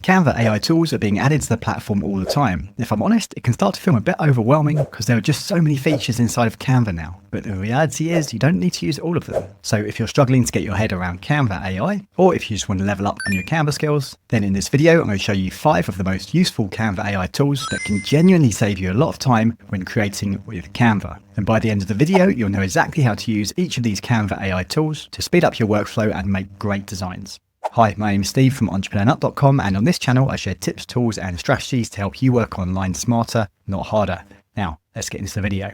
Canva AI tools are being added to the platform all the time. If I'm honest, it can start to feel a bit overwhelming because there are just so many features inside of Canva now. But the reality is you don't need to use all of them. So if you're struggling to get your head around Canva AI, or if you just want to level up on your Canva skills, then in this video, I'm going to show you 5 of the most useful Canva AI tools that can genuinely save you a lot of time when creating with Canva. And by the end of the video, you'll know exactly how to use each of these Canva AI tools to speed up your workflow and make great designs. Hi, my name is Steve from entrepreneurnut.com, and on this channel I share tips, tools and strategies to help you work online smarter, not harder. Now, let's get into the video.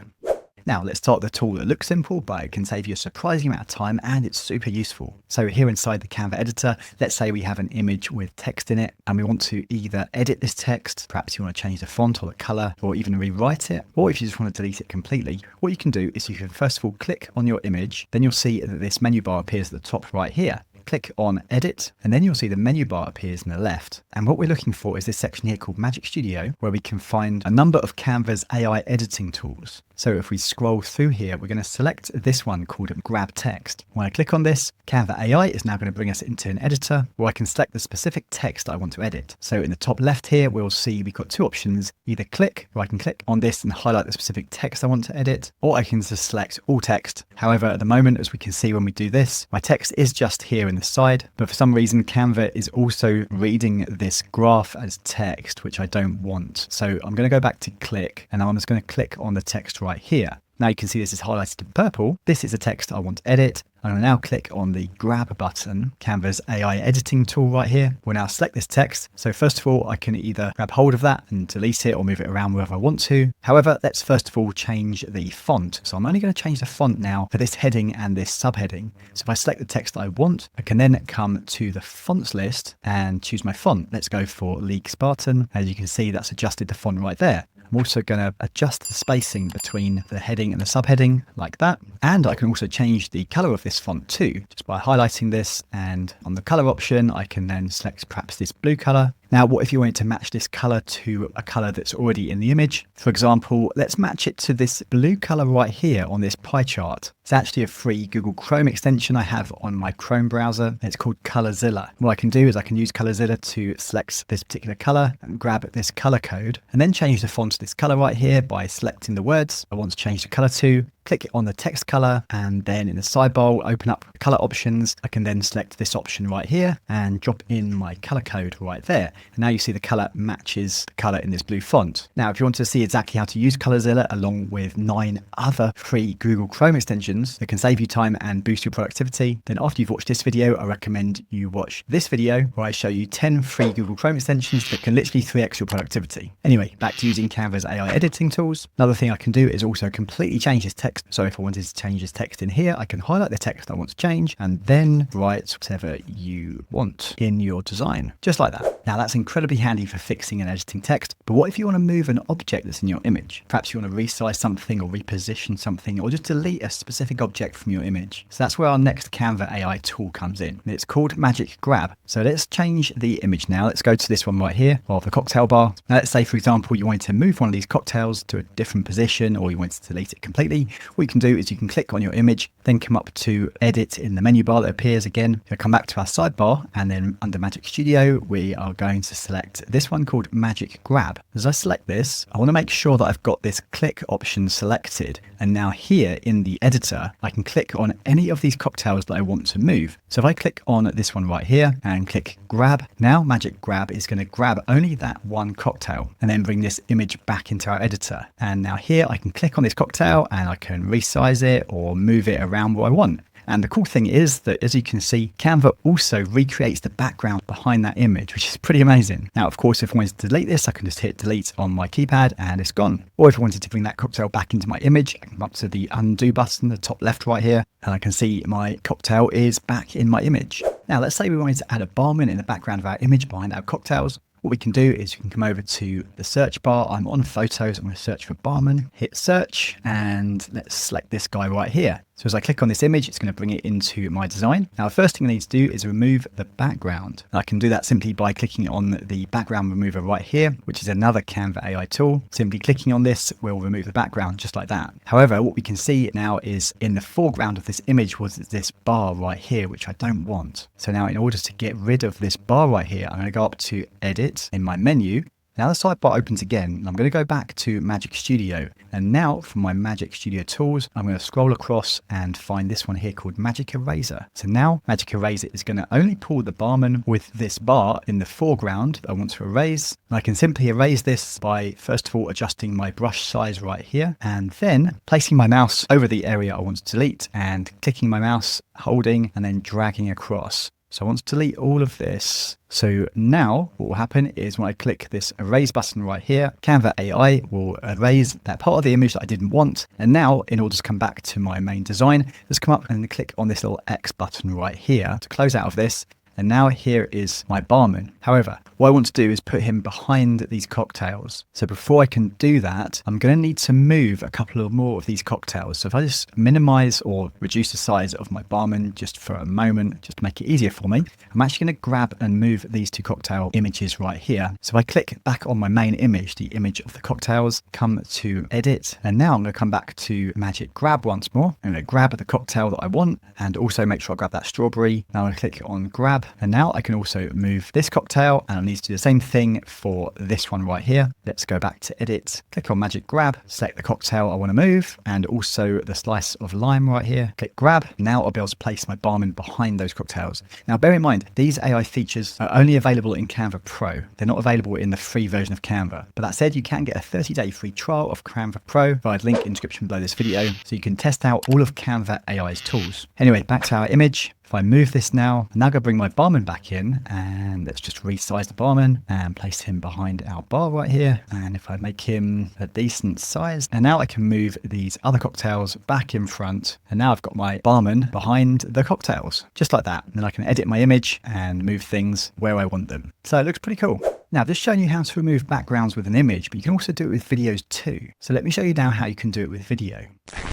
Now, let's start with a tool that looks simple, but it can save you a surprising amount of time and it's super useful. So here inside the Canva editor, let's say we have an image with text in it and we want to either edit this text, perhaps you want to change the font or the color, or even rewrite it, or if you just want to delete it completely, what you can do is you can first of all click on your image, then you'll see that this menu bar appears at the top right here. Click on edit and then you'll see the menu bar appears on the left. And what we're looking for is this section here called Magic Studio, where we can find a number of Canva's AI editing tools. So if we scroll through here, we're going to select this one called Grab Text. When I click on this, Canva AI is now going to bring us into an editor where I can select the specific text I want to edit. So in the top left here, we'll see we've got 2 options, either click, where I can click on this and highlight the specific text I want to edit, or I can just select all text. However, at the moment, as we can see when we do this, my text is just here in the side, but for some reason, Canva is also reading this graph as text, which I don't want. So I'm going to go back to click, and I'm just going to click on the text right here. Now you can see this is highlighted in purple. This is a text I want to edit. I'm going to now click on the grab button, Canva's AI editing tool right here. We'll now select this text. So first of all, I can either grab hold of that and delete it or move it around wherever I want to. However, let's first of all change the font. So I'm only going to change the font now for this heading and this subheading. So if I select the text I want, I can then come to the fonts list and choose my font. Let's go for League Spartan. As you can see, that's adjusted the font right there. I'm also going to adjust the spacing between the heading and the subheading like that. And I can also change the color of this font too, just by highlighting this, and on the color option, I can then select perhaps this blue color. Now, what if you wanted to match this color to a color that's already in the image? For example, let's match it to this blue color right here on this pie chart. It's actually a free Google Chrome extension I have on my Chrome browser. It's called Colorzilla. What I can do is I can use Colorzilla to select this particular color and grab this color code and then change the font to this color right here by selecting the words I want to change the color to. Click on the text color, and then in the sidebar, open up color options. I can then select this option right here and drop in my color code right there. And now you see the color matches the color in this blue font. Now, if you want to see exactly how to use Colorzilla along with 9 other free Google Chrome extensions that can save you time and boost your productivity, then after you've watched this video, I recommend you watch this video where I show you 10 free Google Chrome extensions that can literally 3x your productivity. Anyway, back to using Canva's AI editing tools. Another thing I can do is also completely change this text. So if I wanted to change this text in here, I can highlight the text I want to change and then write whatever you want in your design, just like that. Now that's incredibly handy for fixing and editing text, but what if you want to move an object that's in your image? Perhaps you want to resize something or reposition something or just delete a specific object from your image. So that's where our next Canva AI tool comes in. It's called Magic Grab. So let's change the image now. Let's go to this one right here of the cocktail bar. Now let's say, for example, you wanted to move one of these cocktails to a different position or you wanted to delete it completely. What you can do is you can click on your image, then come up to edit in the menu bar that appears again. You'll come back to our sidebar, and then under Magic Studio, we are going to select this one called Magic Grab. As I select this, I want to make sure that I've got this click option selected. And now here in the editor, I can click on any of these cocktails that I want to move. So if I click on this one right here and click grab, now Magic Grab is going to grab only that one cocktail and then bring this image back into our editor. And now here I can click on this cocktail and I can resize it or move it around where I want. And the cool thing is that, as you can see, Canva also recreates the background behind that image, which is pretty amazing. Now, of course, if I wanted to delete this, I can just hit delete on my keypad and it's gone. Or if I wanted to bring that cocktail back into my image, I can come up to the undo button, the top left right here, and I can see my cocktail is back in my image. Now, let's say we wanted to add a barman in the background of our image behind our cocktails. What we can do is we can come over to the search bar. I'm on photos. I'm going to search for barman, hit search, and let's select this guy right here. So as I click on this image, it's going to bring it into my design. Now, the first thing I need to do is remove the background. I can do that simply by clicking on the background remover right here, which is another Canva AI tool. Simply clicking on this will remove the background just like that. However, what we can see now is in the foreground of this image was this bar right here, which I don't want. So now in order to get rid of this bar right here, I'm going to go up to Edit in my menu. Now the sidebar opens again, and I'm going to go back to Magic Studio. And now from my Magic Studio tools, I'm going to scroll across and find this one here called Magic Eraser. So now Magic Eraser is going to only pull the barman with this bar in the foreground that I want to erase. And I can simply erase this by first of all adjusting my brush size right here, and then placing my mouse over the area I want to delete and clicking my mouse, holding and then dragging across. So I want to delete all of this. So now what will happen is when I click this erase button right here, Canva AI will erase that part of the image that I didn't want. And now in order to come back to my main design, just come up and click on this little X button right here to close out of this. And now here is my barman. However, what I want to do is put him behind these cocktails. So before I can do that, I'm going to need to move a couple of more of these cocktails. So if I just minimize or reduce the size of my barman just for a moment, just to make it easier for me, I'm actually going to grab and move these two cocktail images right here. So if I click back on my main image, the image of the cocktails, come to Edit, and now I'm going to come back to Magic Grab once more. I'm going to grab the cocktail that I want and also make sure I grab that strawberry. Now I click on Grab. And now I can also move this cocktail, and I need to do the same thing for this one right here. Let's go back to Edit, click on Magic Grab, select the cocktail I want to move, and also the slice of lime right here. Click Grab. Now I'll be able to place my barman behind those cocktails. Now bear in mind, these AI features are only available in Canva Pro. They're not available in the free version of Canva. But that said, you can get a 30-day free trial of Canva Pro via the link in the description below this video, so you can test out all of Canva AI's tools. Anyway, back to our image. If I move this now, I'm now going to bring my barman back in, and let's just resize the barman and place him behind our bar right here. And if I make him a decent size, and now I can move these other cocktails back in front. And now I've got my barman behind the cocktails, just like that. And then I can edit my image and move things where I want them. So it looks pretty cool. Now, I've just shown you how to remove backgrounds with an image, but you can also do it with videos too. So let me show you now how you can do it with video.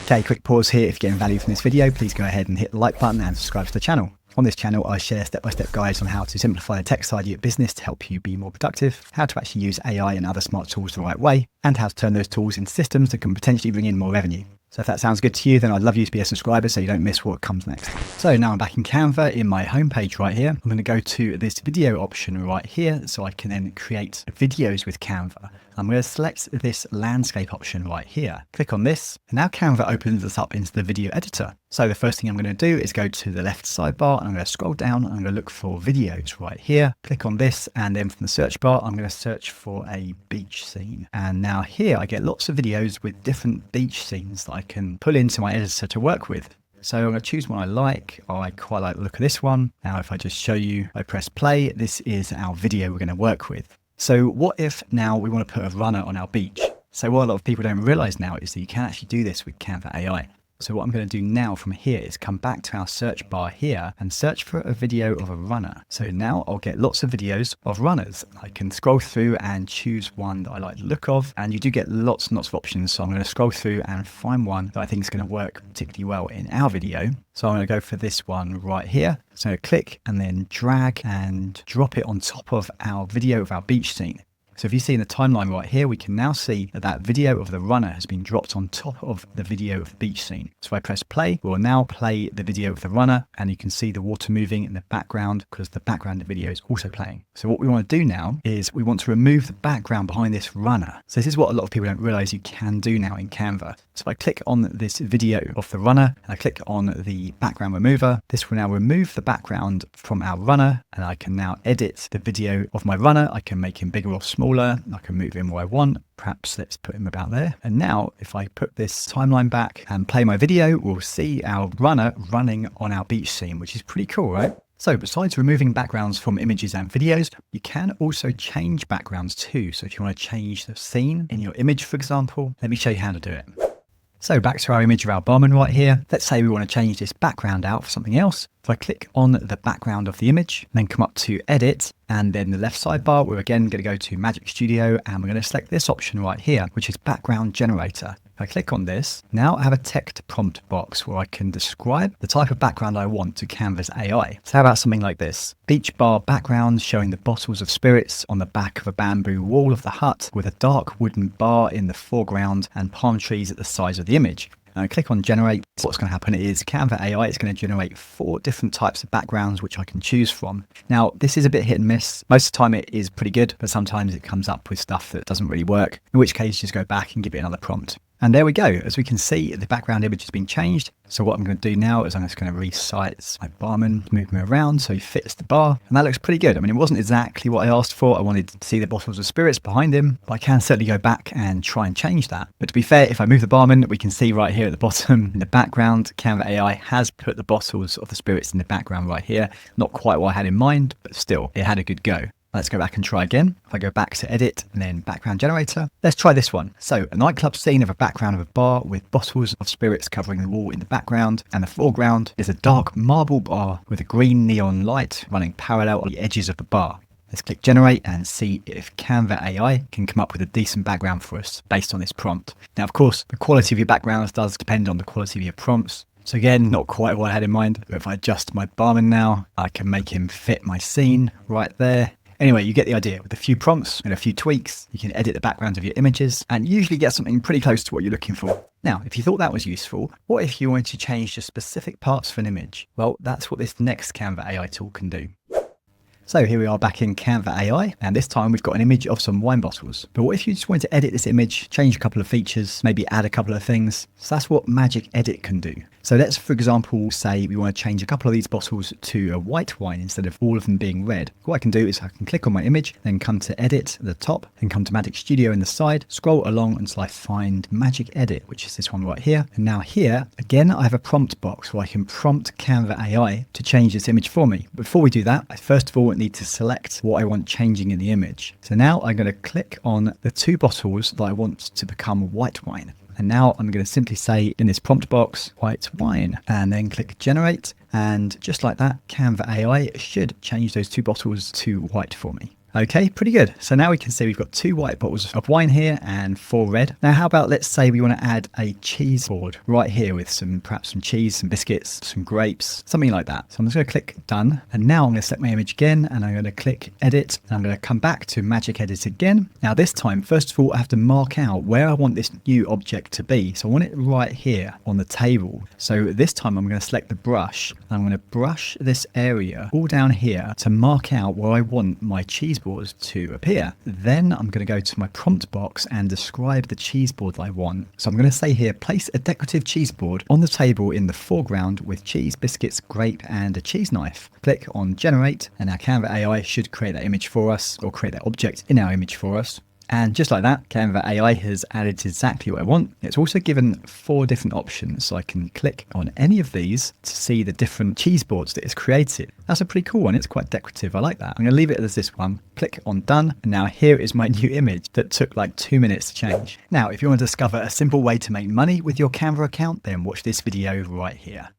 Okay, quick pause here. If you're getting value from this video, please go ahead and hit the like button and subscribe to the channel. On this channel, I share step-by-step guides on how to simplify the tech side of your business to help you be more productive, how to actually use AI and other smart tools the right way, and how to turn those tools into systems that can potentially bring in more revenue. So if that sounds good to you, then I'd love you to be a subscriber so you don't miss what comes next. So now I'm back in Canva in my homepage right here. I'm going to go to this video option right here so I can then create videos with Canva. I'm going to select this landscape option right here. Click on this, and now Canva opens us up into the video editor. So the first thing I'm going to do is go to the left sidebar, and I'm going to scroll down, and I'm going to look for videos right here. Click on this, and then from the search bar, I'm going to search for a beach scene. And now here I get lots of videos with different beach scenes that I can pull into my editor to work with. So I'm going to choose one I like. I quite like the look of this one. Now if I just show you, I press play, this is our video we're going to work with. So what if now we want to put a runner on our beach? So what a lot of people don't realize now is that you can actually do this with Canva AI. So what I'm going to do now from here is come back to our search bar here and search for a video of a runner. So now I'll get lots of videos of runners. I can scroll through and choose one that I like the look of, and you do get lots and lots of options. So I'm going to scroll through and find one that I think is going to work particularly well in our video. So I'm going to go for this one right here. So click and then drag and drop it on top of our video of our beach scene. So if you see in the timeline right here, we can now see that that video of the runner has been dropped on top of the video of the beach scene. So if I press play, we'll now play the video of the runner, and you can see the water moving in the background because the background of the video is also playing. So what we want to do now is we want to remove the background behind this runner. So this is what a lot of people don't realize you can do now in Canva. So if I click on this video of the runner and I click on the background remover, this will now remove the background from our runner, and I can now edit the video of my runner. I can make him bigger or smaller. I can move him where I want. Perhaps let's put him about there. And now if I put this timeline back and play my video, we'll see our runner running on our beach scene, which is pretty cool, right? So besides removing backgrounds from images and videos, you can also change backgrounds too. So if you want to change the scene in your image, for example, let me show you how to do it. So back to our image of our barman right here. Let's say we want to change this background out for something else. If I click on the background of the image, then come up to Edit, and then the left sidebar, we're again going to go to Magic Studio, and we're going to select this option right here, which is Background Generator. If I click on this. Now I have a text prompt box where I can describe the type of background I want to Canva's AI. So how about something like this? Beach bar background showing the bottles of spirits on the back of a bamboo wall of the hut with a dark wooden bar in the foreground and palm trees at the sides of the image. And I click on generate. What's going to happen is Canva AI is going to generate 4 different types of backgrounds which I can choose from. Now, this is a bit hit and miss. Most of the time it is pretty good, but sometimes it comes up with stuff that doesn't really work, in which case just go back and give it another prompt. And there we go. As we can see, the background image has been changed. So what I'm going to do now is I'm just going to resize my barman, move him around so he fits the bar. And that looks pretty good. I mean, it wasn't exactly what I asked for. I wanted to see the bottles of spirits behind him, but I can certainly go back and try and change that. But to be fair, if I move the barman, we can see right here at the bottom in the background, Canva AI has put the bottles of the spirits in the background right here. Not quite what I had in mind, but still, it had a good go. Let's go back and try again. If I go back to edit and then background generator, let's try this one. So a nightclub scene of a background of a bar with bottles of spirits covering the wall in the background, and the foreground is a dark marble bar with a green neon light running parallel on the edges of the bar. Let's click generate and see if Canva AI can come up with a decent background for us based on this prompt. Now, of course, the quality of your backgrounds does depend on the quality of your prompts. So again, not quite what I had in mind, but if I adjust my barman now, I can make him fit my scene right there. Anyway, you get the idea. With a few prompts and a few tweaks, you can edit the backgrounds of your images and usually get something pretty close to what you're looking for. Now, if you thought that was useful, what if you wanted to change just specific parts of an image? Well, that's what this next Canva AI tool can do. So here we are back in Canva AI, and this time we've got an image of some wine bottles. But what if you just wanted to edit this image, change a couple of features, maybe add a couple of things? So that's what Magic Edit can do. So let's, for example, say we want to change a couple of these bottles to a white wine instead of all of them being red. What I can do is I can click on my image, then come to Edit at the top, then come to Magic Studio in the side, scroll along until I find Magic Edit, which is this one right here. And now here, again, I have a prompt box where I can prompt Canva AI to change this image for me. Before we do that, I first of all need to select what I want changing in the image. So now I'm going to click on the 2 bottles that I want to become white wine. And now I'm going to simply say in this prompt box, white wine, and then click generate. And just like that, Canva AI should change those 2 bottles to white for me. Okay, pretty good. So now we can see we've got 2 white bottles of wine here and 4 red. Now, how about let's say we want to add a cheese board right here with perhaps some cheese, some biscuits, some grapes, something like that. So I'm just going to click done. And now I'm going to select my image again and I'm going to click edit. And I'm going to come back to Magic Edit again. Now this time, first of all, I have to mark out where I want this new object to be. So I want it right here on the table. So this time I'm going to select the brush. And I'm going to brush this area all down here to mark out where I want my cheese boards to appear. Then I'm going to go to my prompt box and describe the cheese board that I want. So I'm going to say here, place a decorative cheese board on the table in the foreground with cheese, biscuits, grape, and a cheese knife. Click on generate, and our Canva AI should create that image for us, or create that object in our image for us. And just like that, Canva AI has added exactly what I want. It's also given 4 different options, so I can click on any of these to see the different cheese boards that it's created. That's a pretty cool one. It's quite decorative. I like that. I'm going to leave it as this one. Click on done. And now here is my new image that took like 2 minutes to change. Now, if you want to discover a simple way to make money with your Canva account, then watch this video right here.